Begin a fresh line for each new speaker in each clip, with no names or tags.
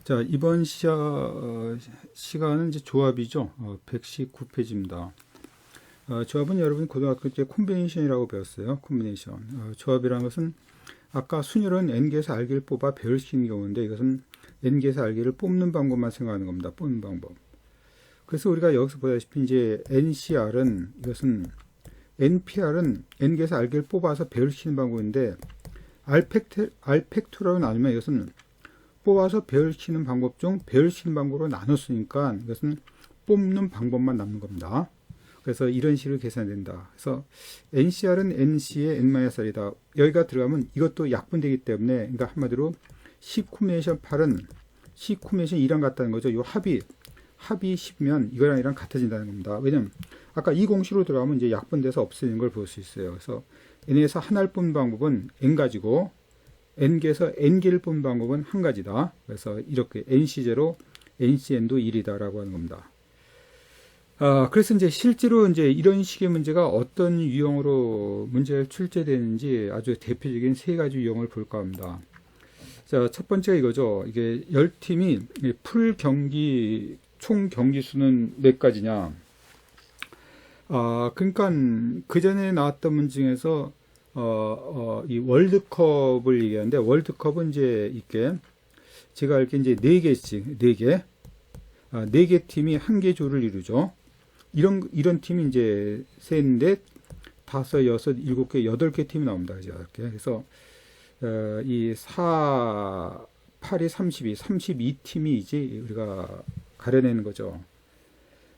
자, 이번 시간은 이제 조합이죠. 119페이지입니다. 조합은 여러분이 고등학교 때 콤비네이션이라고 배웠어요. 콤비네이션. 조합이라는 것은 아까 순열은 n개에서 r개를 뽑아 배열시키는 경우인데 이것은 n개에서 r개를 뽑는 방법만 생각하는 겁니다. 뽑는 방법. 그래서 우리가 여기서 보다시피 이제 NCR은 이것은 NPR은 n개에서 r개를 뽑아서 배열시키는 방법인데 R팩토라고 나누면 이것은 뽑아서 배열시키는 방법 중 배열시키는 방법으로 나눴으니까 이것은 뽑는 방법만 남는 겁니다. 그래서 이런 식으로 계산된다. 그래서 NCR은 NC의 N-R이다. 여기가 들어가면 이것도 약분되기 때문에 그러니까 한마디로 C 콤비네이션 8은 C 콤비네이션 2랑 같다는 거죠. 이 합이 10면 이거랑 같아진다는 겁니다. 왜냐면 아까 이 공식으로 들어가면 이제 약분돼서 없어지는 걸 볼 수 있어요. 그래서 N에서 하나를 뽑는 방법은 N가지고 N개에서 N개를 뽑는 방법은 한 가지다. 그래서 이렇게 NC0, NCN도 1이다 라고 하는 겁니다. 그래서 이제 실제로 이제 이런 식의 문제가 어떤 유형으로 문제가 출제되는지 아주 대표적인 세 가지 유형을 볼까 합니다. 자, 첫 번째가 이거죠. 이게 10팀이 풀 경기, 총 경기 수는 몇 가지냐. 그러니까 그 전에 나왔던 문제 중에서 이 월드컵을 얘기하는데 월드컵은 이제 이게 제가 알기에 이제 4개씩 4개 팀이 한 개 조를 이루죠. 이런 팀이 이제 셋, 넷, 다섯, 여섯, 7개, 8개 팀이 나옵니다. 8개. 그래서 이 4, 8이 32팀이 이제 우리가 가려내는 거죠.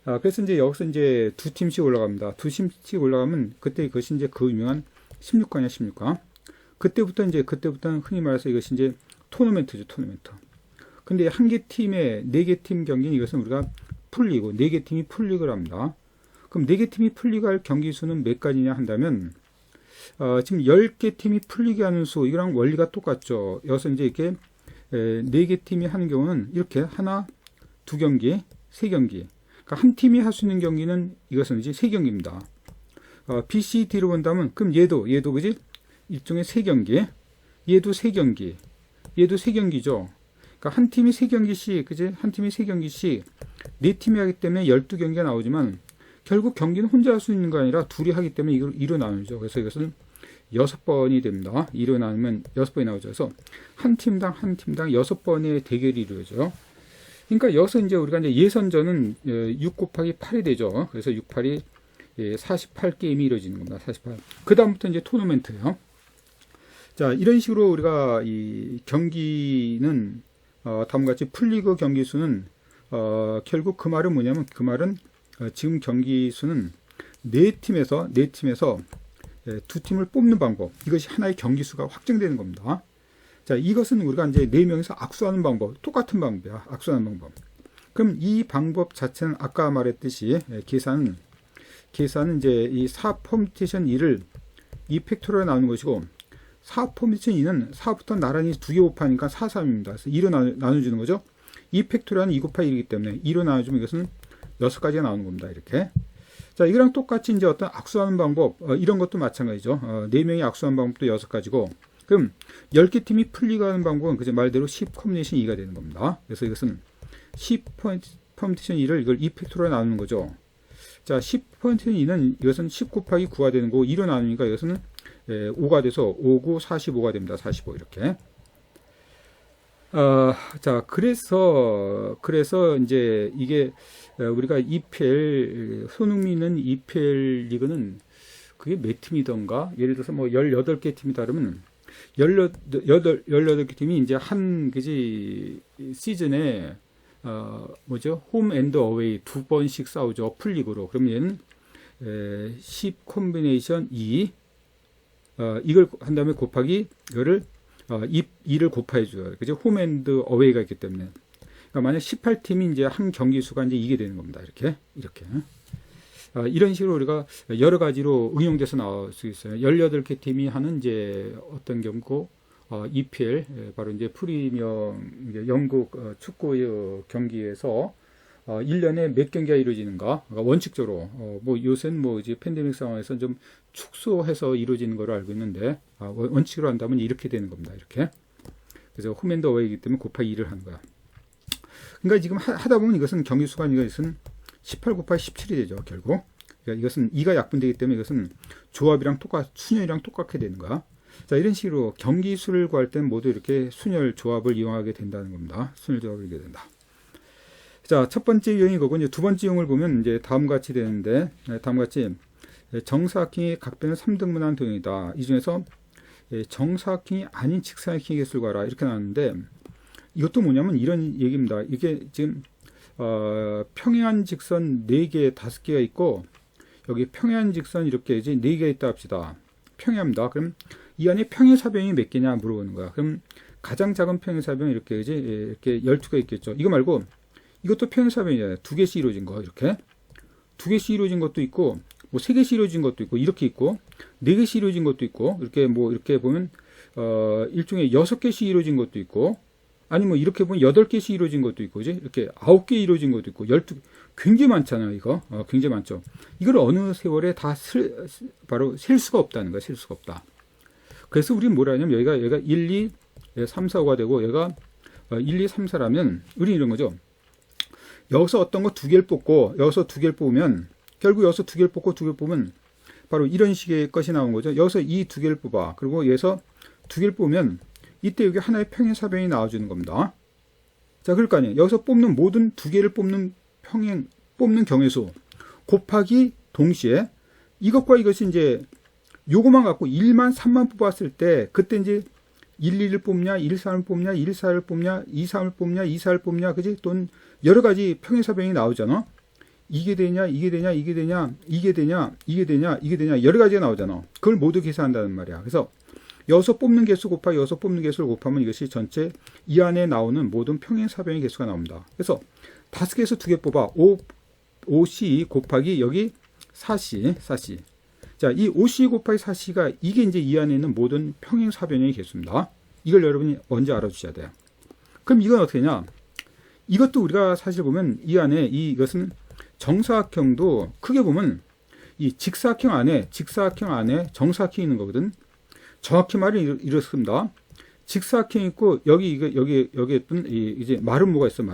그래서 이제 여기서 이제 2팀씩 올라갑니다. 2팀씩 올라가면 그때 그것이 이제 그 유명한 16강이야, 16강. 그때부터는 흔히 말해서 이것이 이제 토너멘트죠, 토너멘트. 근데 한 개 팀에 4개 팀 경기는 이것은 우리가 풀리고 4개 팀이 풀리그를 합니다. 그럼 4개 팀이 풀리그 할 경기 수는 몇 가지냐 한다면, 지금 10개 팀이 풀리게 하는 수, 이거랑 원리가 똑같죠. 여기서 이제 이렇게 4개 팀이 하는 경우는 이렇게 하나, 2경기, 3경기. 그러니까 한 팀이 할 수 있는 경기는 이것은 이제 3경기입니다. B, C, D로 본다면, 그럼 얘도, 그지? 일종의 3경기. 얘도 3경기. 얘도 3경기죠. 그러니까 한 팀이 3경기씩, 그지? 한 팀이 3경기씩, 4팀이 하기 때문에 12경기가 나오지만, 결국 경기는 혼자 할 수 있는 거 아니라 둘이 하기 때문에 이걸 2로 나누죠. 그래서 이것은 6번이 됩니다. 2로 나누면 6번이 나오죠. 그래서 한 팀당 6번의 대결이 이루어져요. 그러니까 여기서 이제 우리가 이제 예선전은 6 곱하기 8이 되죠. 그래서 6, 8이 48게임이 이루어지는 겁니다. 48. 그 다음부터 이제 토너멘트예요. 자, 이런 식으로 우리가 이 경기는 다음과 같이 풀리그 경기 수는 결국 그 말은 뭐냐면 그 말은 지금 경기 수는 4팀에서 2팀을 뽑는 방법, 이것이 하나의 경기 수가 확정되는 겁니다. 자, 이것은 우리가 이제 4명에서 악수하는 방법, 똑같은 방법이야. 악수하는 방법. 그럼 이 방법 자체는 아까 말했듯이 계산은 이제 이 4 퍼뮤테이션 2를 2 팩토리얼로 나누는 것이고 4 퍼뮤테이션 2는 4부터 나란히 2개 곱하니까 4, 3입니다. 그래서 2로 나눠주는 거죠. 2 팩토리얼은 2 곱하기 1이기 때문에 2로 나눠주면 이것은 6가지가 나오는 겁니다. 이렇게. 자, 이거랑 똑같이 이제 어떤 악수하는 방법, 이런 것도 마찬가지죠. 4명이 악수하는 방법도 6가지고 그럼 10개 팀이 풀리고 하는 방법은 그저 말대로 10 콤비네이션 2가 되는 겁니다. 그래서 이것은 10 퍼뮤테이션 2를 이걸 2 팩토리얼로 나누는 거죠. 자, 10 퍼뮤테이션 2는 이것은 10 곱하기 9가 되는 거고 2로 나누니까 이것은 5가 돼서 5, 9, 45가 됩니다. 45 이렇게. 자, 그래서 이제 이게 우리가 EPL 손흥민은 EPL 리그는 그게 몇 팀이던가? 예를 들어서 뭐 18개 팀이다 그러면 18개 팀이 이제 한 그지 시즌에 뭐죠? 홈 앤드 어웨이 2번씩 싸우죠. 풀리그로. 그러면 얘는 10 콤비네이션 2 이걸 한 다음에 곱하기 이거를 2를 곱해줘요. 그죠? 홈 앤드 어웨이가 있기 때문에. 그러니까 만약 18팀이 이제 한 경기 수가 이제 이게 되는 겁니다. 이렇게. 이런 식으로 우리가 여러 가지로 응용돼서 나올 수 있어요. 18개 팀이 하는 이제 어떤 경고, EPL, 바로 이제 프리미엄, 영국 축구 경기에서 1년에 몇 경기가 이루어지는가? 그러니까 원칙적으로, 뭐 요새는 뭐 이제 팬데믹 상황에서 좀 축소해서 이루어지는 걸로 알고 있는데, 원칙으로 한다면 이렇게 되는 겁니다. 이렇게. 그래서 홈앤더 어웨이이기 때문에 곱하기 2를 하는 거야. 그러니까 지금 하다 보면 이것은 경기수가 이것은 18 곱하기 17이 되죠, 결국. 그러니까 이것은 2가 약분되기 때문에 이것은 조합이랑 순열이랑 똑같게 되는 거야. 자, 이런 식으로 경기수를 구할 때는 모두 이렇게 순열 조합을 이용하게 된다는 겁니다. 순열 조합을 이용하게 된다. 자, 첫 번째 유형이 이거고, 이제 두 번째 유형을 보면 이제 다음과 같이 되는데, 다음과 같이 정사각형의 각변을 3등분한 도형이다. 이 중에서 정사각형이 아닌 직사각형의 개수를 구하라. 이렇게 나왔는데, 이것도 뭐냐면 이런 얘기입니다. 이게 지금 평행한 직선 4개, 5개가 있고, 여기 평행한 직선 이렇게 이제 4개가 있다 합시다. 평행합니다. 그럼 이 안에 평행사변이 몇 개냐 물어보는 거야. 그럼 가장 작은 평행사변이 이렇게 이제 이렇게 12가 있겠죠. 이거 말고 이것도 평행사변이잖아요. 2개씩 이루어진 거 이렇게 2개씩 이루어진 것도 있고 뭐 3개씩 이루어진 것도 있고 이렇게 있고 4개씩 이루어진 것도 있고 이렇게 뭐 이렇게 보면 일종의 6개씩 이루어진 것도 있고 아니 뭐 이렇게 보면 8개씩 이루어진 것도 있고 이제 이렇게 9개 이루어진 것도 있고 12 굉장히 많잖아요. 이거 굉장히 많죠. 이걸 어느 세월에 다 바로 셀 수가 없다는 거야. 셀 수가 없다. 그래서 우리는 뭐라 하냐면 여기가 1, 2, 3, 4, 5가 되고 얘가 1, 2, 3, 4라면 우리는 이런 거죠. 여기서 어떤 거 2개를 뽑고 여기서 2개를 뽑으면 결국 여기서 2개를 뽑고 2개를 뽑으면 바로 이런 식의 것이 나온 거죠. 여기서 이 2개를 뽑아. 그리고 여기서 2개를 뽑으면 이때 여기 하나의 평행사변이 나와주는 겁니다. 자, 그럴 거 아니에요. 여기서 뽑는 모든 2개를 뽑는 경우수 곱하기 동시에 이것과 이것이 이제 요거만 갖고 1만 3만 뽑았을 때 그때 이제 1, 2를 뽑냐, 1, 3을 뽑냐, 1, 4를 뽑냐, 2, 3을 뽑냐, 2, 4를 뽑냐, 그지? 또는 여러 가지 평행사변이 나오잖아. 이게 되냐, 이게 되냐, 이게 되냐, 이게 되냐, 이게 되냐, 이게 되냐, 여러 가지가 나오잖아. 그걸 모두 계산한다는 말이야. 그래서 여기서 뽑는 개수 곱하기 여기서 뽑는 개수를 곱하면 이것이 전체 이 안에 나오는 모든 평행사변의 개수가 나옵니다. 그래서 5개에서 2개 뽑아 5C 곱하기 여기 4C. 자, 이 5C 곱하기 4C가 이게 이제 이 안에 있는 모든 평행사변의 개수입니다. 이걸 여러분이 먼저 알아주셔야 돼요. 그럼 이건 어떻게 되냐? 이것도 우리가 사실 보면 이 안에 이것은 정사각형도 크게 보면 이 직사각형 안에 정사각형이 있는 거거든. 정확히 말을 이렇습니다. 직사각형이 있고 여기 있던 이제 마름모가 있어.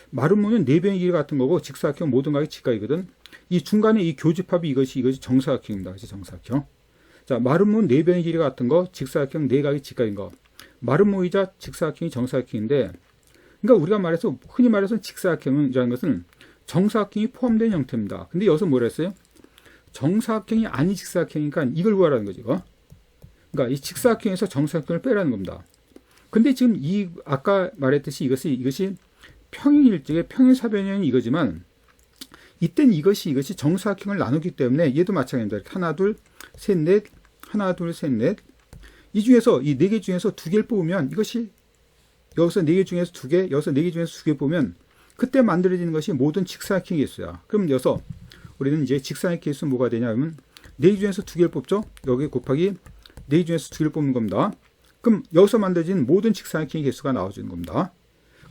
마름모는 4변의 길이 같은 거고 직사각형 모든 각이 직각이거든. 이 중간에 이 교집합이 이것이 정사각형입니다. 그렇지, 정사각형. 자, 마름모는 4변의 길이 같은 거, 직사각형 4각이 직각인 거. 마름모이자 직사각형이 정사각형인데, 그러니까 우리가 흔히 말해서 직사각형이라는 것은 정사각형이 포함된 형태입니다. 근데 여기서 뭐라 했어요? 정사각형이 아닌 직사각형이니까 이걸 구하라는 거지, 이거. 그러니까 이 직사각형에서 정사각형을 빼라는 겁니다. 근데 지금 아까 말했듯이 이것이 평행일 적에 평행사변형이 이거지만, 이땐 이것이 정사각형을 나누기 때문에 얘도 마찬가지입니다. 하나, 둘, 셋, 넷, 하나, 둘, 셋, 넷. 이 중에서 이 4개 중에서 2개를 뽑으면 이것이 여기서 4개 중에서 2개, 여기서 4개 중에서 2개 뽑으면 그때 만들어지는 것이 모든 직사각형의 개수야. 그럼 여기서 우리는 이제 직사각형의 개수 뭐가 되냐 하면 4개 중에서 2개를 뽑죠. 여기 곱하기 4개 중에서 2개를 뽑는 겁니다. 그럼 여기서 만들어진 모든 직사각형의 개수가 나와주는 겁니다.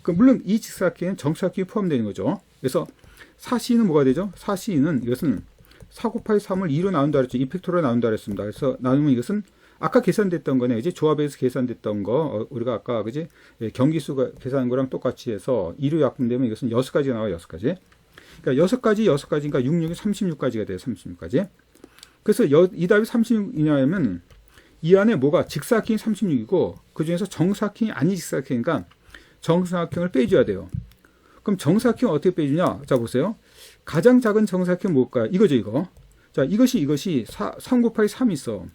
그럼 물론 이 직사각형은 정사각형이 포함되는 거죠. 그래서 4C는 뭐가 되죠? 4C는 이것은 4 곱하기 3을 2로 나눈다 그랬죠. 2팩토로 나눈다 그랬습니다. 그래서 나누면 이것은 아까 계산됐던 거네. 이제 조합에서 계산됐던 거, 우리가 아까, 그지? 경기수가 계산한 거랑 똑같이 해서 2로 약분되면 이것은 6가지가 나와요, 6가지. 그러니까 6가지니까 6, 6이 36가지가 돼요, 36가지. 그래서 이 답이 36이냐 하면 이 안에 뭐가 직사각형이 36이고 그 중에서 정사각형이 아닌 직사각형이니까 정사각형을 빼줘야 돼요. 그럼 정사각형 어떻게 빼주냐? 자, 보세요. 가장 작은 정사각형 뭘까요? 이거죠, 이거. 자, 이것이 3 곱하기 3이 있어.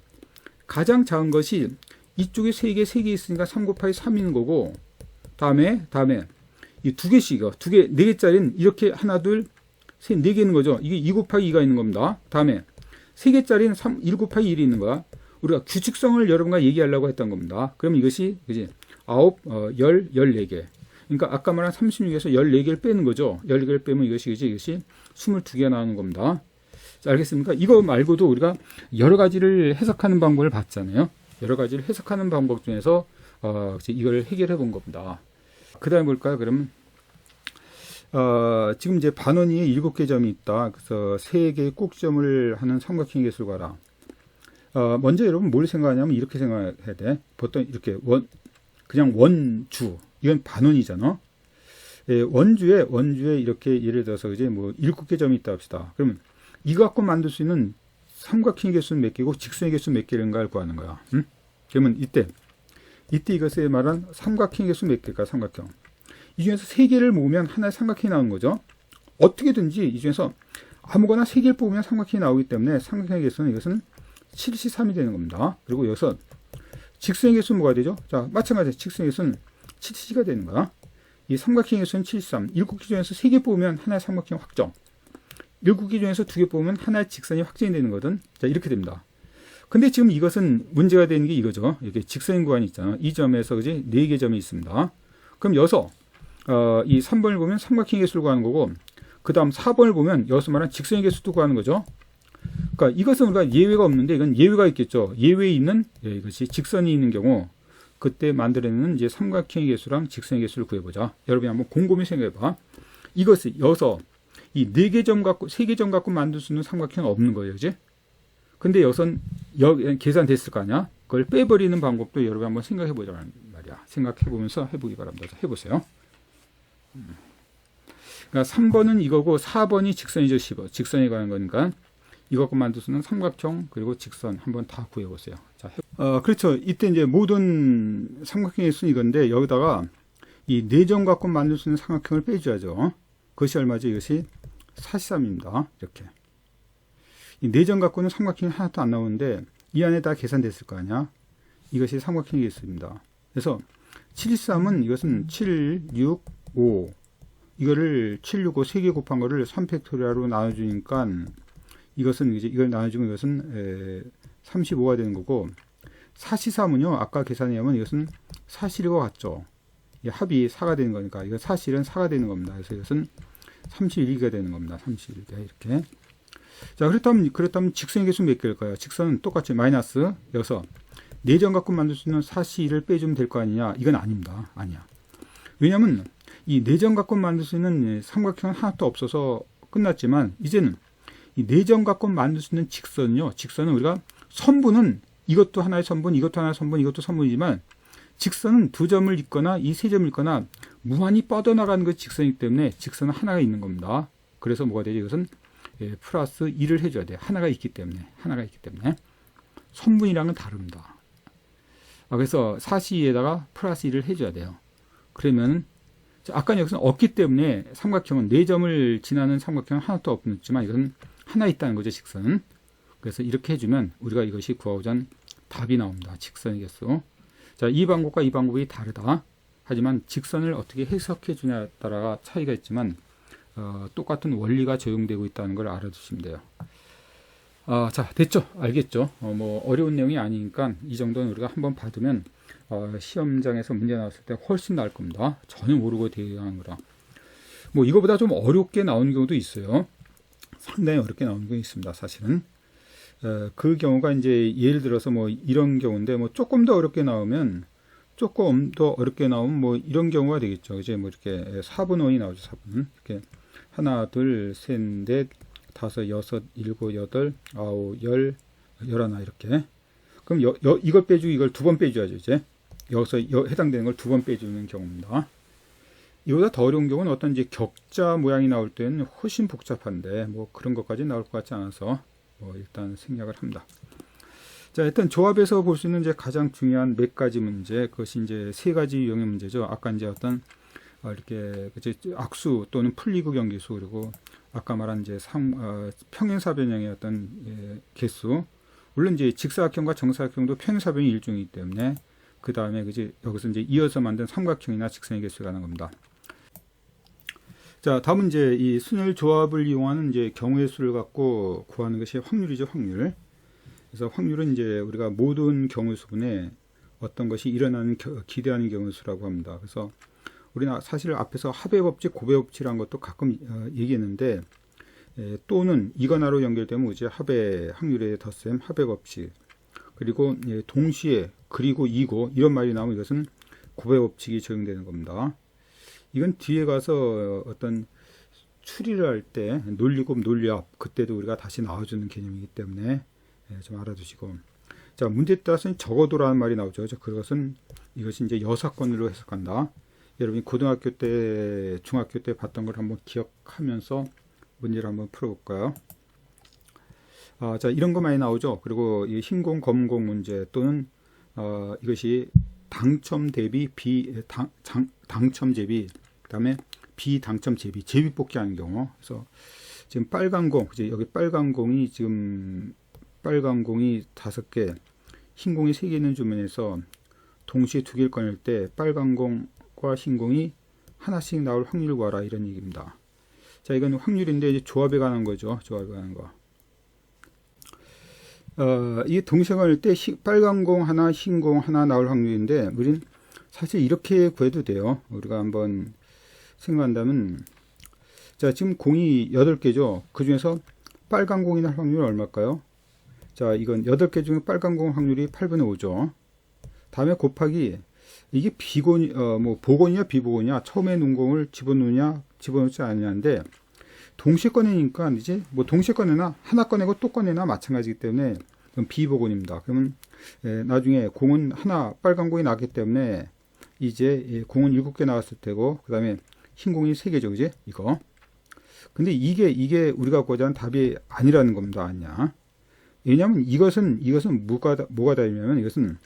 가장 작은 것이 이쪽에 3개 있으니까 3 곱하기 3이 있는 거고, 다음에 이 2개씩 4개짜리는 이렇게 하나, 둘, 셋, 4개 있는 거죠. 이게 2 곱하기 2가 있는 겁니다. 다음에 3개짜리는 1 곱하기 1이 있는 거야. 우리가 규칙성을 여러분과 얘기하려고 했던 겁니다. 그럼 이것이, 그지? 9, 14개. 그러니까 아까 말한 36에서 14개를 빼는 거죠. 14개를 빼면 이것이 22개가 나오는 겁니다. 자, 알겠습니까? 이거 말고도 우리가 여러 가지를 해석하는 방법을 봤잖아요. 여러 가지를 해석하는 방법 중에서 이걸 해결해 본 겁니다. 그 다음에 볼까요? 그러면 지금 이제 반원위에 7개 점이 있다. 그래서 3개의 꼭점을 하는 삼각형 개수를 구하라. 먼저 여러분 뭘 생각하냐면 이렇게 생각해야 돼. 보통 이렇게 그냥 원주, 이건 반원이잖아. 원주에 이렇게 예를 들어서 이제 뭐 7개 점이 있다 합시다. 그러면 이거 갖고 만들 수 있는 삼각형의 개수는 몇 개고 직선의 개수는 몇 개인가를 구하는 거야. 응? 그러면 이때 이것에 말한 삼각형의 개수 몇 개일까? 삼각형. 이 중에서 3개를 모으면 하나의 삼각형이 나오는 거죠. 어떻게든지 이 중에서 아무거나 3개를 뽑으면 삼각형이 나오기 때문에 삼각형의 개수는 이것은 73이 되는 겁니다. 그리고 여기서 직선의 개수는 뭐가 되죠? 자, 마찬가지로 직선의 개수는 77가 되는 거야. 이 삼각형의 개수는 73. 7개 중에서 3개 뽑으면 하나의 삼각형 확정. 7개 중에서 2개 뽑으면 하나의 직선이 확정이 되는 거든. 자, 이렇게 됩니다. 근데 지금 이것은 문제가 되는 게 이거죠. 이렇게 직선 구간이 있잖아. 이 점에서 그지 4개 점이 있습니다. 그럼 여기서 이 3번을 보면 삼각형의 개수를 구하는 거고, 그 다음 4번을 보면 여기서 말하는 직선의 개수도 구하는 거죠. 그러니까 이것은 우리가 예외가 없는데 이건 예외가 있겠죠. 예외에 있는 이것이 직선이 있는 경우 그때 만들어내는 이제 삼각형의 개수랑 직선의 개수를 구해보자. 여러분이 한번 곰곰이 생각해봐. 이것을 여기서 이 4개 점 갖고 3개 점 갖고 만들 수 있는 삼각형은 없는 거예요, 그지? 근데 여기선 계산됐을 거 아니야? 그걸 빼버리는 방법도 여러분 한번 생각해보자는 말이야. 생각해보면서 해보기 바랍니다. 자, 해보세요. 그러니까 3번은 이거고 4번이 직선이죠. 10번. 직선에 관한 거니까 이것과 만들 수 있는 삼각형 그리고 직선 한번 다 구해보세요. 자, 그렇죠. 이때 이제 모든 삼각형의 수는 이건데 여기다가 이 4점 갖고 만들 수 있는 삼각형을 빼줘야죠. 그것이 얼마죠? 이것이 43입니다. 이렇게. 이 4점 갖고는 삼각형이 하나도 안 나오는데 이 안에 다 계산됐을 거 아니야? 이것이 삼각형의 개수입니다. 그래서 73은 이것은 7, 6, 5 이거를 7, 6, 5 3개 곱한 거를 3팩토리얼로 나눠주니까 이것은 이제 이걸 나눠주면 이것은 35가 되는 거고 43은요 아까 계산하면 이것은 사실과 같죠. 이 합이 4가 되는 거니까 이거 사실은 4가 되는 겁니다. 그래서 이것은 31가 되는 겁니다. 31개 이렇게. 자, 그렇다면 직선의 개수 몇 개일까요? 직선은 똑같이 마이너스 여기서 4점 갖고 만들 수 있는 41을 빼주면 될 거 아니냐? 이건 아닙니다. 아니야. 왜냐면 이 4점 갖고 만들 수 있는 삼각형은 하나도 없어서 끝났지만 이제는 이 4점 갖고 만들 수 있는 직선은요. 직선은 우리가 선분은 이것도 하나의 선분, 이것도 하나의 선분, 이것도 선분이지만 직선은 2점을 있거나 이 3점을 있거나 무한히 뻗어나가는 그 직선이기 때문에 직선은 하나가 있는 겁니다. 그래서 뭐가 되죠? 이것은 플러스 2를 해줘야 돼요. 하나가 있기 때문에. 선분이랑은 다릅니다. 그래서 42에다가 플러스 1을 해줘야 돼요. 그러면 아까 여기서는 없기 때문에 삼각형은 4점을 지나는 삼각형은 하나도 없지만 이것은 하나 있다는 거죠. 직선은. 그래서 이렇게 해주면 우리가 이것이 구하고자 하는 답이 나옵니다. 직선의 개수. 자, 이 방법과 이 방법이 다르다. 하지만 직선을 어떻게 해석해 주냐에 따라 차이가 있지만 똑같은 원리가 적용되고 있다는 걸 알아두시면 돼요. 자, 됐죠? 알겠죠? 뭐 어려운 내용이 아니니까 이 정도는 우리가 한번 받으면 시험장에서 문제 나왔을 때 훨씬 나을 겁니다. 전혀 모르고 대응하는 거라. 뭐 이거보다 좀 어렵게 나오는 경우도 있어요. 상당히 어렵게 나오는 경우 있습니다. 사실은. 그 경우가 이제 예를 들어서 뭐 이런 경우인데 뭐 조금 더 어렵게 나오면 뭐 이런 경우가 되겠죠. 이제 뭐 이렇게 4분원이 나오죠. 4분. 이렇게 하나, 둘, 셋, 넷, 다섯, 여섯, 일곱, 여덟, 아홉, 열, 열하나 이렇게. 그럼 이걸 빼주고 이걸 2번 빼줘야죠. 이제 여기서 해당되는 걸 2번 빼주는 경우입니다. 이보다 더 어려운 경우는 어떤 이제 격자 모양이 나올 때는 훨씬 복잡한데 뭐 그런 것까지 나올 것 같지 않아서 뭐 일단 생략을 합니다. 자, 일단 조합에서 볼 수 있는 이제 가장 중요한 몇 가지 문제, 그것이 이제 3가지 유형의 문제죠. 아까 이제 어떤 이렇게 악수 또는 풀리구 경계수, 그리고 아까 말한 이제 평행사 변형의 어떤 개수. 물론 이제 직사각형과 정사각형도 평행사 변형이 일종이기 때문에 그 다음에 그지 여기서 이제 이어서 만든 삼각형이나 직선의 개수가 나는 겁니다. 자, 다음은 이제 이 순열 조합을 이용하는 이제 경우의 수를 갖고 구하는 것이 확률이죠, 확률. 그래서 확률은 이제 우리가 모든 경우의 수분에 어떤 것이 일어나는 기대하는 경우의 수라고 합니다. 그래서 우리는 사실 앞에서 합의 법칙, 고배 법칙이라는 것도 가끔 얘기했는데 또는 이거나로 연결되면 이제 합의 확률의 덧셈, 합의 법칙, 그리고 동시에 그리고 이고 이런 말이 나오면 이것은 고배 법칙이 적용되는 겁니다. 이건 뒤에 가서 어떤 추리를 할 때 논리곱, 논리합 그때도 우리가 다시 나와주는 개념이기 때문에 좀 알아두시고, 자, 문제에 따라서는 적어도라는 말이 나오죠. 그것은 이것이 이제 여사건으로 해석한다. 여러분이 고등학교 때, 중학교 때 봤던 걸 한번 기억하면서 문제를 한번 풀어볼까요? 자, 이런 거 많이 나오죠. 그리고 이 흰공, 검은공 문제 또는 이것이 당첨 대비 당첨 대비, 그다음에 비당첨 제비, 제비 뽑기하는 경우. 그래서 지금 빨간 공, 그지? 여기 빨간 공이 지금 빨간 공이 5개, 흰 공이 3개 있는 주문에서 동시에 2개를 꺼낼 때 빨간 공과 흰 공이 하나씩 나올 확률을 구하라, 이런 얘기입니다. 자, 이건 확률인데 이제 조합에 관한 거죠. 조합에 관한 거. 이게 동시에 꺼낼 때 빨간 공 하나, 흰 공 하나 나올 확률인데 우린 사실 이렇게 구해도 돼요. 우리가 한번 생각한다면, 자, 지금 공이 8개죠. 그 중에서 빨간 공이 날 확률은 얼마일까요? 자, 이건 8개 중에 빨간 공 확률이 8분의 5죠. 다음에 곱하기, 이게 보건이냐 비보건이냐, 처음에 놓은 공을 집어넣느냐 집어넣지 않느냐인데, 동시에 꺼내니까 이제 동시에 꺼내나 하나 꺼내고 또 꺼내나 마찬가지이기 때문에 그럼 비보건입니다. 그러면 나중에 공은 하나 빨간 공이 나기 때문에 이제 공은 7개 나왔을 테고, 그 다음에 흰 공이 3개죠, 그지? 이거. 근데 이게 우리가 구하자 하는 답이 아니라는 겁니다. 아니야. 왜냐하면 이것은 뭐가 다르냐면, 이것은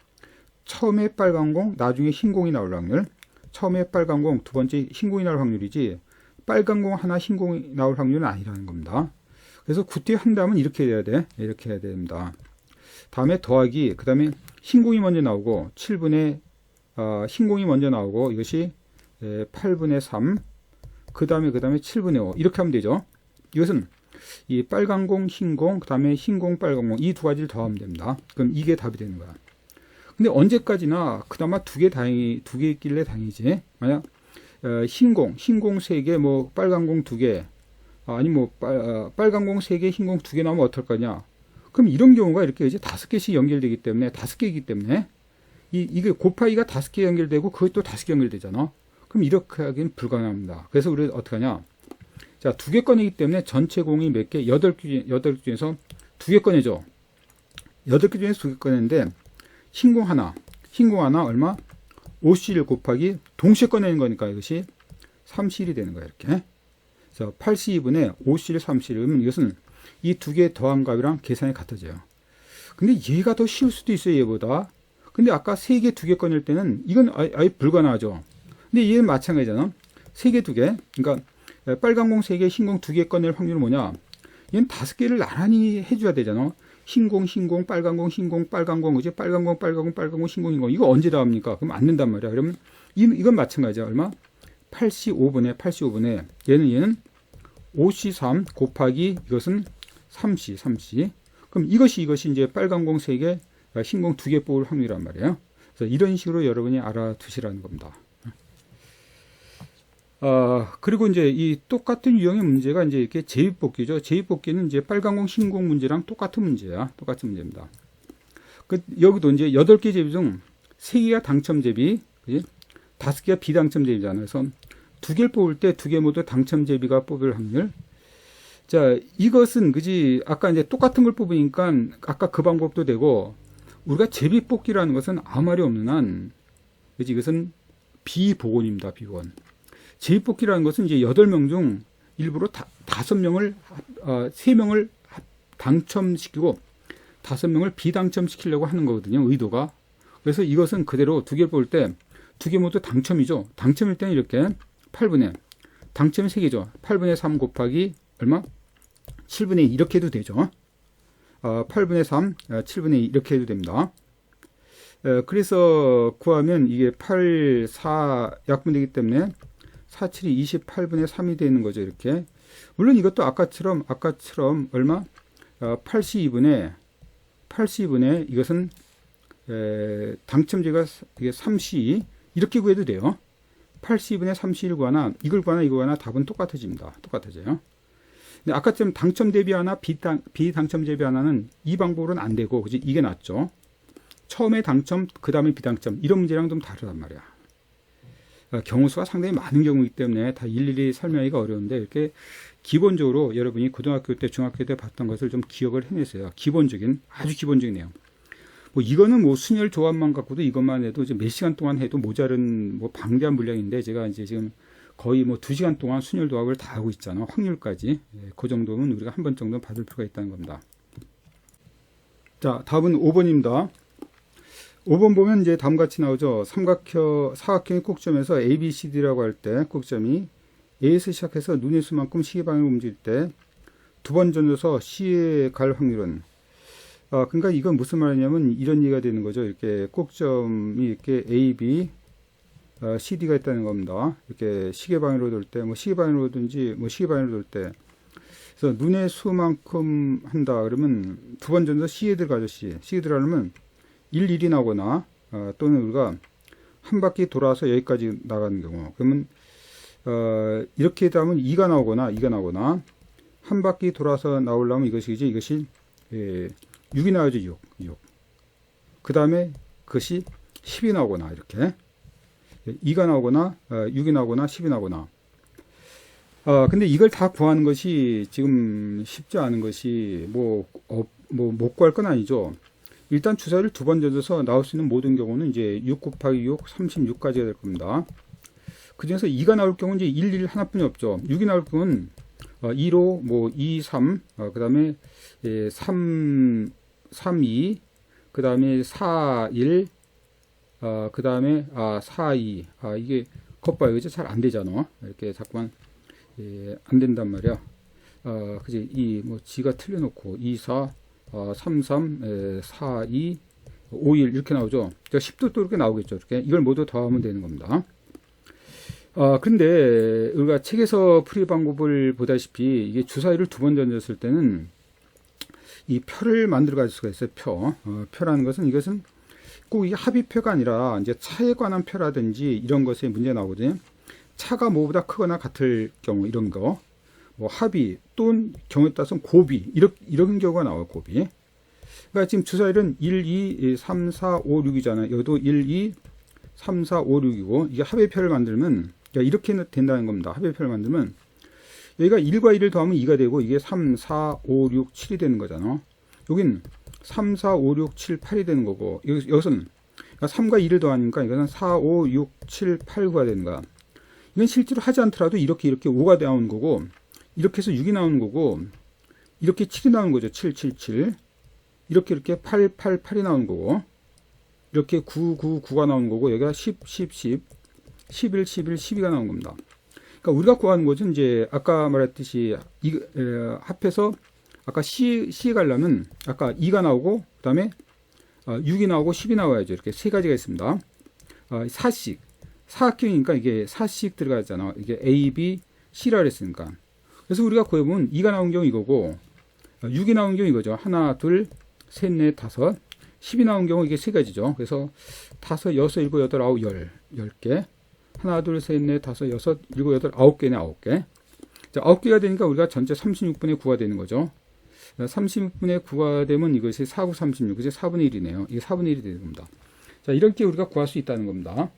처음에 빨간 공, 나중에 흰 공이 나올 확률, 처음에 빨간 공, 두 번째 흰 공이 나올 확률이지, 빨간 공 하나, 흰 공이 나올 확률은 아니라는 겁니다. 그래서 구태 한다면 이렇게 해야 돼. 이렇게 해야 됩니다. 다음에 더하기, 그 다음에 흰 공이 먼저 나오고, 흰 공이 먼저 나오고, 이것이 8분의 3, 그 다음에 7분의 5. 이렇게 하면 되죠. 이것은 이 빨간 공, 흰 공, 그 다음에 흰 공, 빨간 공, 이 두 가지를 더하면 됩니다. 그럼 이게 답이 되는 거야. 근데 언제까지나 그나마 두 개 있길래 다행이지. 만약 흰 공 3개, 빨간 공 2개, 빨간 공 3개, 흰 공 2개 나오면 어떨 거냐. 그럼 이런 경우가 이렇게 이제 5개씩 연결되기 때문에, 5개이기 때문에 이게 곱하기가 5개 연결되고 그것도 5개 연결되잖아. 그럼 이렇게 하기는 불가능합니다. 그래서 우리 어떻게 하냐. 자, 2개 꺼내기 때문에 전체 공이 몇 개? 8개 중에서 2개 꺼내죠. 8개 중에서 2개 꺼내는데, 흰 공 하나 얼마? 5cl 곱하기 동시에 꺼내는 거니까 이것이 3cl이 되는 거야, 이렇게. 그래서 82분의 5cl 3cl면 이것은 이 2개 더한 값이랑 계산이 같아져요. 근데 얘가 더 쉬울 수도 있어요, 얘보다. 근데 아까 3개 2개 꺼낼 때는 이건 아예 불가능하죠. 근데 얘는 마찬가지잖아. 3개 2개. 그러니까 빨간 공 3개, 흰 공 2개 꺼낼 확률은 뭐냐? 얘는 5개를 나란히 해줘야 되잖아. 흰 공, 빨간 공, 흰 공, 빨간 공, 그지? 빨간 공, 흰 공, 흰 공. 이거 언제 다 합니까? 그럼 안 된단 말이야. 그러면 이건 마찬가지야. 얼마? 85분의 얘는 5C3 곱하기 이것은 3C. 그럼 이것이 이제 빨간 공 3개, 흰 공 2개 뽑을 확률이란 말이에요. 그래서 이런 식으로 여러분이 알아두시라는 겁니다. 그리고 이제 이 똑같은 유형의 문제가 이제 이렇게 제비뽑기죠. 제비뽑기는 이제 빨간 공, 흰 공 문제랑 똑같은 문제야. 똑같은 문제입니다. 여기도 이제 8개 제비 중 3개가 당첨 제비, 그지? 5개가 비당첨 제비잖아요. 그래서 2개를 뽑을 때 2개 모두 당첨 제비가 뽑을 확률. 자, 이것은, 그지? 아까 이제 똑같은 걸 뽑으니까 아까 그 방법도 되고, 우리가 제비뽑기라는 것은 아무 말이 없는 한, 그지? 이것은 비보건입니다. 비보건. 제비뽑기라는 것은 이제 8명 중 일부러 3명을 당첨시키고 5명을 비당첨시키려고 하는 거거든요. 의도가. 그래서 이것은 그대로 2개 뽑을 때 2개 모두 당첨이죠. 당첨일 때는 이렇게 당첨이 3개죠. 8분의 3 곱하기 얼마? 7분의 2 이렇게 해도 되죠. 8분의 3, 7분의 2 이렇게 해도 됩니다. 그래서 구하면 이게 8, 4 약분되기 때문에 4, 7이 28분의 3이 되는 거죠. 이렇게. 물론 이것도 아까처럼 얼마? 82분의 이것은 당첨제가 이게 3C 이렇게 구해도 돼요. 82분의 3C를 구하나 이걸 구하나 답은 똑같아집니다. 똑같아져요. 근데 아까처럼 당첨 대비 하나 비당첨 대비 하나는 이 방법으로는 안 되고, 그지? 이게 낫죠. 처음에 당첨, 그 다음에 비당첨 이런 문제랑 좀 다르단 말이야. 경우수가 상당히 많은 경우이기 때문에 다 일일이 설명하기가 어려운데, 이렇게 기본적으로 여러분이 고등학교 때, 중학교 때 봤던 것을 좀 기억을 해내세요. 아주 기본적인 내용. 뭐 이거는 뭐 순열 조합만 갖고도 이것만 해도 이제 몇 시간 동안 해도 모자른 뭐 방대한 물량인데 제가 이제 지금 거의 뭐 2시간 동안 순열 조합을 다 하고 있잖아. 확률까지. 예, 그 정도면 우리가 한 번 정도 받을 필요가 있다는 겁니다. 자, 답은 5번입니다. 5번 보면 이제 다음같이 나오죠. 사각형의 꼭점에서 ABCD라고 할 때 꼭점이 A에서 시작해서 눈의 수만큼 시계 방향으로 움직일 때 두 번 던져서 C에 갈 확률은 그러니까 이건 무슨 말이냐면 이런 얘기가 되는 거죠. 이렇게 꼭점이 이렇게 A, B, CD가 있다는 겁니다. 이렇게 시계 방향으로 돌 때, 뭐 시계 방향으로든지 뭐 시계 방향으로 돌 때, 그래서 눈의 수만큼 한다 그러면 두 번 던져서 C에 들어가죠. C에 들어가려면 1이 나오거나 또는 우리가 한 바퀴 돌아서 여기까지 나가는 경우 그러면 이렇게 되면 2가 나오거나 한 바퀴 돌아서 나오려면 이것이 6이 나오죠. 6. 그 다음에 그것이 10이 나오거나 이렇게 2가 나오거나 6이 나오거나 10이 나오거나 근데 이걸 다 구하는 것이 지금 쉽지 않은 것이 못 구할 건 아니죠. 일단 주사위를 두 번 던져서 나올 수 있는 모든 경우는 이제 6 곱하기 6, 36까지가 될 겁니다. 그 중에서 2가 나올 경우는 이제 1 하나뿐이 없죠. 6이 나올 경우는 2로 뭐 2, 3, 그 다음에 3, 2, 그 다음에 4, 1, 그 다음에 4, 2. 이게 겉봐요. 이제 잘 안 되잖아. 이렇게 자꾸만 안 된단 말이야. 그지? 뭐 지가 틀려놓고 2, 4, 3, 3, 4, 2, 5, 1 이렇게 나오죠. 10도 또 이렇게 나오겠죠. 이렇게 이걸 모두 더하면 되는 겁니다. 근데 우리가 책에서 풀이 방법을 보다시피 이게 주사위를 두 번 던졌을 때는 이 표를 만들어 가질 수가 있어요. 표라는 것은 이것은 꼭 이게 합의표가 아니라 이제 차에 관한 표라든지 이런 것에 문제가 나오거든요. 차가 뭐보다 크거나 같을 경우 이런 거. 뭐 합의 또는 경우에 따라서는 고비 이런 경우가 나와요. 고비. 그러니까 지금 주사위는 1, 2, 3, 4, 5, 6이잖아요. 여기도 1, 2, 3, 4, 5, 6이고 이게 합의표를 만들면 이렇게 된다는 겁니다. 합의표를 만들면 여기가 1과 1을 더하면 2가 되고 이게 3, 4, 5, 6, 7이 되는 거잖아. 여긴 3, 4, 5, 6, 7, 8이 되는 거고 여기서는 3과 2를 더하니까 이거는 4, 5, 6, 7, 8, 9가 되는 거야. 이건 실제로 하지 않더라도 이렇게 5가 나오는 거고 이렇게 해서 6이 나오는 거고 이렇게 7이 나오는 거죠. 7, 7, 7 이렇게 8, 8, 8이 나오는 거고 이렇게 9, 9, 9가 나오는 거고 여기가 10, 10, 10 11, 11, 12가 나오는 겁니다. 그러니까 우리가 구하는 것은 이제 아까 말했듯이 합해서 아까 C에 가려면 아까 2가 나오고 그 다음에 6이 나오고 10이 나와야죠. 이렇게 세 가지가 있습니다. 4씩 사각형이니까 이게 4씩 들어가잖아. 이게 A, B, C라 그랬으니까. 그래서 우리가 구해보면 2가 나온 경우 이거고 6이 나온 경우 이거죠. 하나, 둘, 셋, 넷, 다섯. 10이 나온 경우 이게 세 가지죠. 그래서 5, 6, 7, 8, 9, 10개. 하나, 둘, 셋, 넷, 다섯, 여섯, 일곱, 여덟, 9개네, 9개. 자, 9개가 되니까 우리가 전체 36분의 9가 되는 거죠. 36분의 9가 되면 이것이 4, 9, 36. 이제 4분의 1이네요. 이게 4분의 1이 되는 겁니다. 자, 이렇게 우리가 구할 수 있다는 겁니다.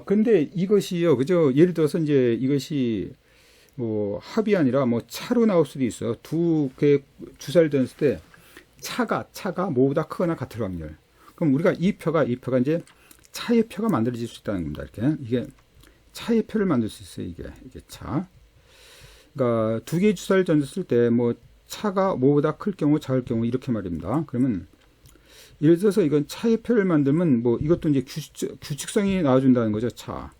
근데 이것이요, 그죠? 예를 들어서 이제 이것이 뭐 합이 아니라 뭐 차로 나올 수도 있어요. 두 개의 주사를 던졌을 때 차가 뭐보다 크거나 같을 확률. 그럼 우리가 이 표가 이제 차의 표가 만들어질 수 있다는 겁니다. 이렇게 이게 차의 표를 만들 수 있어요. 이게 차. 그러니까 두 개의 주사를 던졌을 때 뭐 차가 뭐보다 클 경우 작을 경우 이렇게 말입니다. 그러면 예를 들어서 이건 차의 표를 만들면 뭐 이것도 이제 규칙성이 나와준다는 거죠. 차.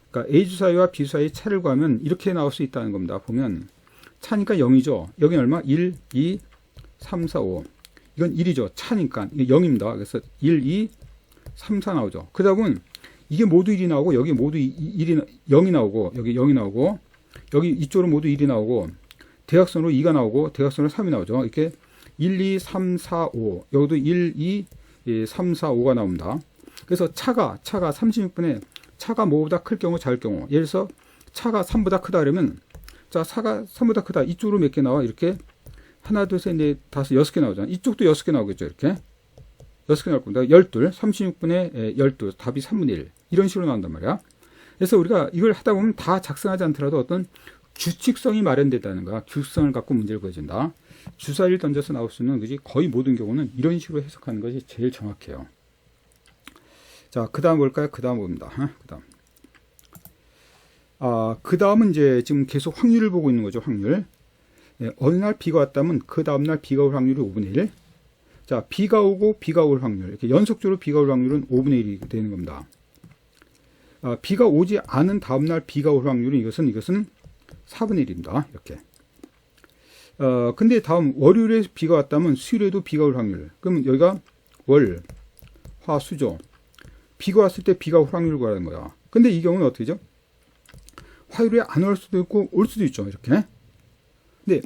그러니까 A 주사위와 B 주사위의 차를 구하면 이렇게 나올 수 있다는 겁니다. 보면 차니까 0이죠. 여기 얼마? 1, 2, 3, 4, 5. 이건 1이죠. 차니까 이게 0입니다. 그래서 1, 2, 3, 4 나오죠. 그러다 보면 이게 모두 1이 나오고 여기 모두 0이 나오고 여기 0이 나오고 여기 이쪽으로 모두 1이 나오고 대각선으로 2가 나오고 대각선으로 3이 나오죠. 이렇게 1, 2, 3, 4, 5 여기도 1, 2, 3, 4, 5가 나옵니다. 그래서 차가 36분에 차가 뭐보다 클 경우 작을 경우 예를 들어서 차가 3보다 크다 그러면 자 차가 3보다 크다 이쪽으로 몇 개 나와 이렇게 하나 둘 셋 넷 다섯 6개 나오잖아. 이쪽도 6개 나오겠죠. 이렇게 6개 나올 겁니다. 12 36분의 12 답이 3분의 1 이런 식으로 나온단 말이야. 그래서 우리가 이걸 하다 보면 다 작성하지 않더라도 어떤 규칙성이 마련됐다는 거야. 규칙성을 갖고 문제를 구해준다. 주사위를 던져서 나올 수 있는 그지 거의 모든 경우는 이런 식으로 해석하는 것이 제일 정확해요. 자, 그 다음 볼까요? 그 다음 봅니다. 그 다음은 이제 지금 계속 확률을 보고 있는 거죠. 확률. 예, 어느 날 비가 왔다면 그 다음날 비가 올 확률이 5분의 1. 자, 비가 오고 비가 올 확률. 이렇게 연속적으로 비가 올 확률은 5분의 1이 되는 겁니다. 비가 오지 않은 다음날 비가 올 확률은 이것은 4분의 1입니다. 이렇게. 근데 다음 월요일에 비가 왔다면 수요일에도 비가 올 확률. 그러면 여기가 월, 화, 수죠. 비가 왔을 때 비가 올 확률을 구하는 거야. 근데 이 경우는 어떻게 죠? 화요일에 안 올 수도 있고 올 수도 있죠. 이렇게. 근데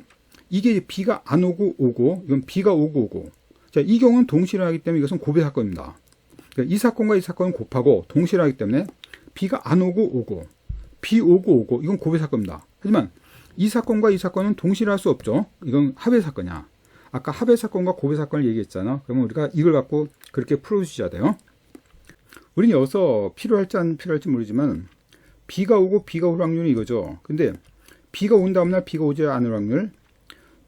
이게 비가 안 오고 오고 이건 비가 오고 오고. 자, 이 경우는 동시에 일어나기 때문에 이것은 고배 사건입니다. 그러니까 이 사건과 이 사건은 곱하고 동시에 일어나기 때문에 비가 안 오고 오고 비 오고 오고 이건 고배 사건입니다. 하지만 이 사건과 이 사건은 동시에 할 수 없죠. 이건 합의 사건이야. 아까 합의 사건과 고배 사건을 얘기했잖아. 그러면 우리가 이걸 갖고 그렇게 풀어주셔야 돼요. 우리는 여기서 필요할지 안 필요할지 모르지만 비가 오고 비가 올 확률은 이거죠. 근데 비가 온 다음날 비가 오지 않을 확률,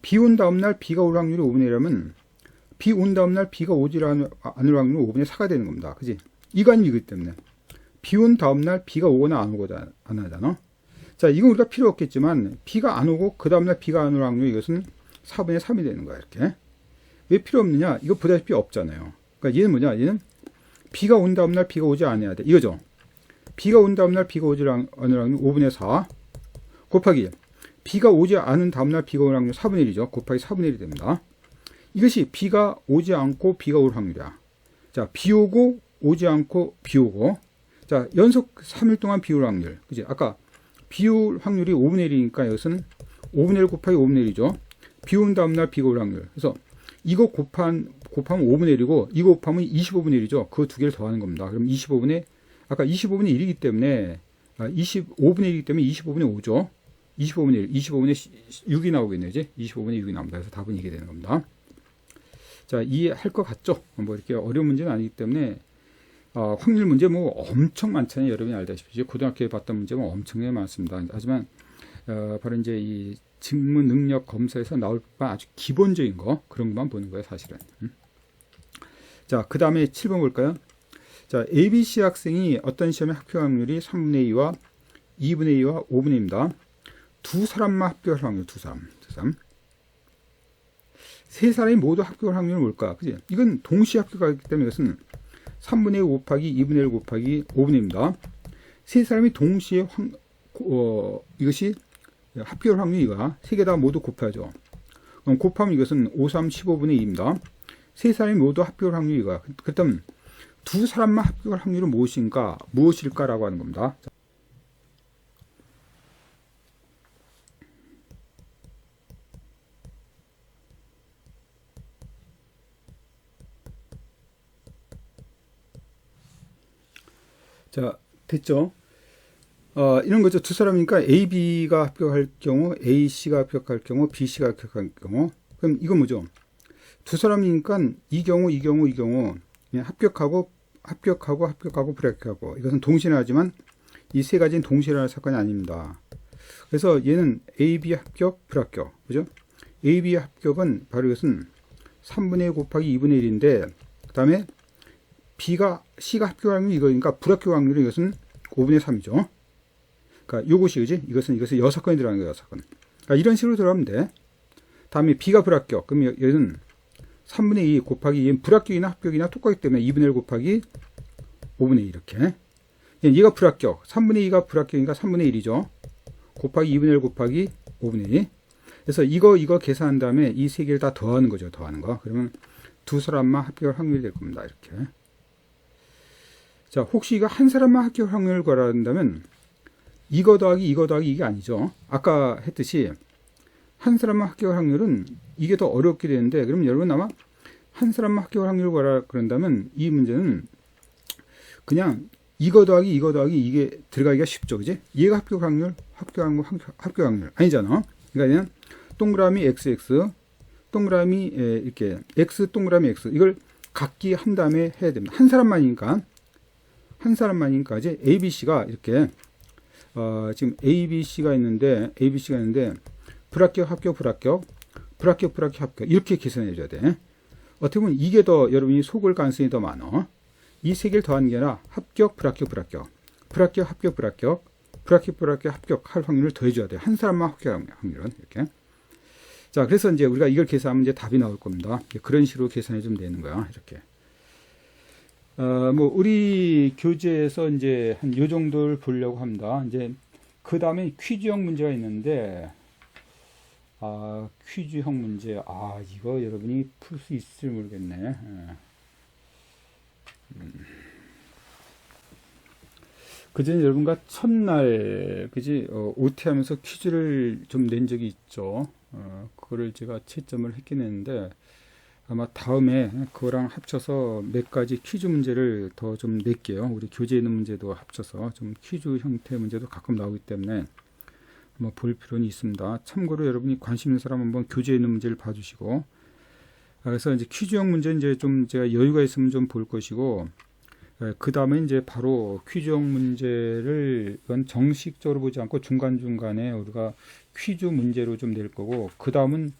비 온 다음날 비가 올 확률이 5분의 1이라면 비 온 다음날 비가 오지 않을 확률은 5분의 4가 되는 겁니다. 그지? 이거 아니면 이기 때문에 비 온 다음날 비가 오거나 안 오거나 안 하잖아. 자, 이건 우리가 필요 없겠지만 비가 안 오고 그 다음날 비가 안 올 확률 이것은 4분의 3이 되는 거야. 이렇게. 왜 필요 없느냐? 이거 보다시피 없잖아요. 그러니까 얘는 뭐냐? 얘는 비가 온 다음날 비가 오지 않아야 돼. 이거죠. 비가 온 다음날 비가 오지 않을 확률 5분의 4 곱하기 비가 오지 않은 다음날 비가 올 확률 4분의 1이죠. 곱하기 4분의 1이 됩니다. 이것이 비가 오지 않고 비가 올 확률이야. 자, 비 오고 오지 않고 비 오고. 자, 연속 3일 동안 비 올 확률. 그지? 아까 비 올 확률이 5분의 1이니까 이것은 5분의 1 곱하기 5분의 1이죠. 비 온 다음날 비가 올 확률. 그래서 이거 곱하면 5분의 1이고 이거 곱하면 25분의 1이죠. 그 두 개를 더하는 겁니다. 그럼 25분의 아까 25분의 1이기 때문에 25분의 1이기 때문에 25분의 5죠. 25분의 1, 25분의 6이 나오겠네요. 이제 25분의 6이 나옵니다. 그래서 답은 이게 되는 겁니다. 자, 이해할 것 같죠? 뭐 이렇게 어려운 문제는 아니기 때문에 확률 문제 뭐 엄청 많잖아요. 여러분이 알다시피 고등학교에 봤던 문제가 엄청나게 많습니다. 하지만 바로 이제 이 직무 능력 검사에서 나올 바 아주 기본적인 거 그런 것만 보는 거예요, 사실은. 자, 그 다음에 7번 볼까요? 자, ABC 학생이 어떤 시험에 합격 확률이 3분의 2와 2분의 2와 5분의 2입니다. 두 사람만 합격할 확률, 두 사람. 세 사람이 모두 합격할 확률은 뭘까? 그지? 이건 동시에 합격하기 때문에 이것은 3분의 1 곱하기 2분의 1 곱하기 5분의 1입니다. 세 사람이 동시에 이것이 합격할 확률이 이거야. 세 개 다 모두 곱해야죠. 그럼 곱하면 이것은 5, 3, 15분의 2입니다. 세 사람이 모두 합격할 확률이 이거야. 그렇다면 두 사람만 합격할 확률은 무엇일까라고 하는 겁니다. 자, 됐죠? 이런 거죠. 두 사람이니까 A, B가 합격할 경우, A, C가 합격할 경우, B, C가 합격할 경우. 그럼 이건 뭐죠? 두 사람이니까 이 경우 그냥 합격하고 불합격하고 이것은 동시에 하지만 이 세 가지는 동시에 할 사건이 아닙니다. 그래서 얘는 A, B 합격, 불합격. 그죠? A, B 합격은 바로 이것은 3분의 1 곱하기 2분의 1인데 그 다음에 B가 C가 합격 확률이 이거니까 불합격 확률은 이것은 5분의 3이죠. 그러니까 요것이 그지? 이것은 여사건이 들어가는 거예요, 여사건. 그러니까 이런 식으로 들어가면 돼. 다음에 B가 불합격. 그럼 얘는 3분의 2 곱하기 얘는 불합격이나 합격이나 똑같기 때문에 2분의 1 곱하기 5분의 2 이렇게. 얘가 불합격. 3분의 2가 불합격이니까 3분의 1이죠. 곱하기 2분의 1 곱하기 5분의 2. 그래서 이거 계산한 다음에 이 세 개를 다 더하는 거죠. 더하는 거. 그러면 두 사람만 합격할 확률이 될 겁니다. 이렇게. 자, 혹시 이거 한 사람만 합격 확률을 구하란다면 이거 더하기 이게 아니죠. 아까 했듯이 한 사람만 합격할 확률은 이게 더 어렵게 되는데 그럼 여러분 아마 한 사람만 합격할 확률을 구하라 그런다면 이 문제는 그냥 이거 더하기 이게 들어가기가 쉽죠. 그지? 얘가 합격 확률 아니잖아. 그러니까 동그라미 XX 동그라미 이렇게 X 동그라미 X 이걸 각기 한 다음에 해야 됩니다. 한 사람만이니까 이제 ABC가 이렇게 지금 ABC가 있는데 불합격, 합격, 불합격, 불합격, 불합격, 합격. 이렇게 계산해 줘야 돼. 어떻게 보면 이게 더 여러분이 속을 가능성이 더 많아. 이 세 개를 더하는 게 아니라 합격, 불합격, 불합격. 불합격, 합격, 불합격. 불합격, 불합격, 합격할 확률을 더해줘야 돼. 한 사람만 합격할 확률은. 이렇게. 자, 그래서 이제 우리가 이걸 계산하면 이제 답이 나올 겁니다. 그런 식으로 계산해 주면 되는 거야. 이렇게. 뭐, 우리 교재에서 이제 한 요 정도를 보려고 합니다. 이제, 그 다음에 퀴즈형 문제가 있는데, 퀴즈형 문제. 이거 여러분이 풀 수 있을지 모르겠네. 그전에 여러분과 첫날, 그지, OT 하면서 퀴즈를 좀 낸 적이 있죠. 그거를 제가 채점을 했긴 했는데, 아마 다음에 그거랑 합쳐서 몇 가지 퀴즈 문제를 더 좀 낼게요. 우리 교재에 있는 문제도 합쳐서 좀 퀴즈 형태의 문제도 가끔 나오기 때문에 한번 볼 필요는 있습니다. 참고로 여러분이 관심 있는 사람 한번 교재에 있는 문제를 봐주시고, 그래서 이제 퀴즈형 문제 이제 좀 제가 여유가 있으면 좀 볼 것이고, 그 다음에 이제 바로 퀴즈형 문제를 이건 정식적으로 보지 않고 중간중간에 우리가 퀴즈 문제로 좀 낼 거고, 그 다음은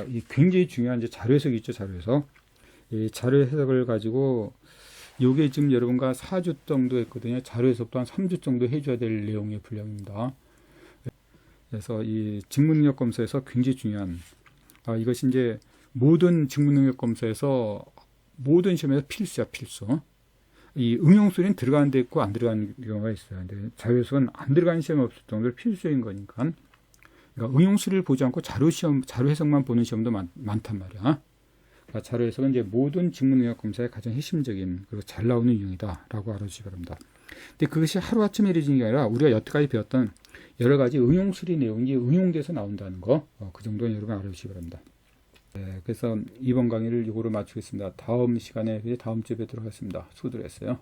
이 굉장히 중요한 이제 자료 해석이 있죠, 자료 해석. 이 자료 해석을 가지고 요게 지금 여러분과 4주 정도 했거든요. 자료 해석도 한 3주 정도 해줘야 될 내용의 분량입니다. 그래서 이 직무능력 검사에서 굉장히 중요한 이것이 이제 모든 직무능력 검사에서 모든 시험에서 필수야, 필수. 이 응용수는 들어가는 데 있고 안 들어가는 경우가 있어요. 근데 자료 해석은 안 들어가는 시험이 없을 정도로 필수인 거니까. 그러니까 응용수를 보지 않고 자료 해석만 보는 시험도 많단 말이야. 그러니까 자료 해석은 이제 모든 직무능력 검사의 가장 핵심적인 그리고 잘 나오는 유형이다라고 알아주시기 바랍니다. 근데 그것이 하루아침에 이루어지는 게 아니라 우리가 여태까지 배웠던 여러 가지 응용수리 내용이 응용돼서 나온다는 거, 그 정도는 여러분 알아주시기 바랍니다. 네, 그래서 이번 강의를 이거로 마치겠습니다. 다음 시간에 다음 주에 뵙도록 하겠습니다. 수고들 했어요.